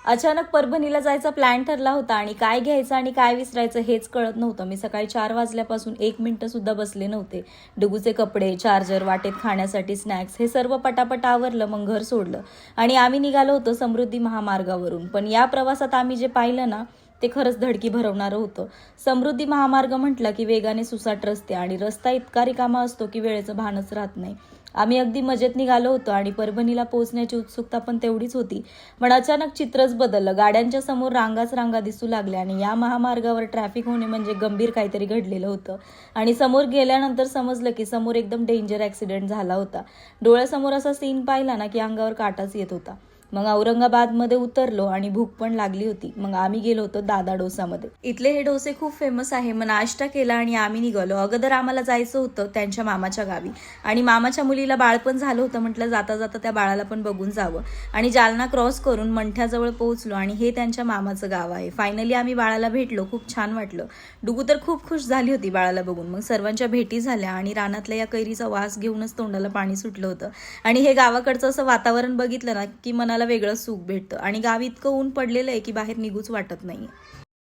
अचानक परभणीला जायचा प्लॅन ठरला होता आणि काय घ्यायचं आणि काय विसरायचं हेच कळत नव्हतं. मी सकाळी 4 वाजल्यापासून 1 मिनिटं सुद्धा बसले नव्हते. डुगूचे कपडे, चार्जर, वाटेत खाण्यासाठी स्नॅक्स हे सर्व पटापट आवरलं, मग घर सोडलं आणि आम्ही निघालो होतो समृद्धी महामार्गावरून. पण या प्रवासात आम्ही जे पाहिलं ना ते खरंच धडकी भरवणारं होतं. समृद्धी महामार्ग म्हटलं की वेगाने सुसाट रस्ते आणि रस्ता इतका रिकामा असतो की वेळेचं भानच राहत नाही. आम्ही अगदी मजेत निघालो होतो आणि परभणीला पोहोचण्याची उत्सुकता पण तेवढीच होती. पण अचानक चित्रच बदललं. गाड्यांच्या समोर रांगाच रांगा दिसू लागल्या आणि या महामार्गावर ट्रॅफिक होणे म्हणजे गंभीर काहीतरी घडलेलं होतं. आणि समोर गेल्यानंतर समजलं की समोर एकदम डेंजर ॲक्सिडेंट झाला होता. डोळ्यासमोर असा सीन पाहिला ना की अंगावर काटाच येत होता. मग औरंगाबादमध्ये उतरलो आणि भूक पण लागली होती. मग आम्ही गेलो होतो दादा डोसामध्ये. इथले हे डोसे खूप फेमस आहे. मग नाश्ता केला आणि आम्ही निघालो. अगोदर आम्हाला जायचं होतं त्यांच्या मामाच्या गावी आणि मामाच्या मुलीला बाळ पण झालं होतं. म्हटलं जाता जाता त्या बाळाला पण बघून जावं आणि जालना क्रॉस करून मंठ्याजवळ पोहोचलो आणि हे त्यांच्या मामाचं गाव आहे. फायनली आम्ही बाळाला भेटलो. खूप छान वाटलं. डुगू तर खूप खुश झाली होती बाळाला बघून. मग सर्वांच्या भेटी झाल्या आणि रानातल्या या कैरीचा वास घेऊनच तोंडाला पाणी सुटलं होतं. आणि हे गावाकडचं असं वातावरण बघितलं ना की मनाला वेगळं सुख भेटतं आणि गावी इतकं ऊन पडलेलं आहे की बाहेर निघूच वाटत नाही.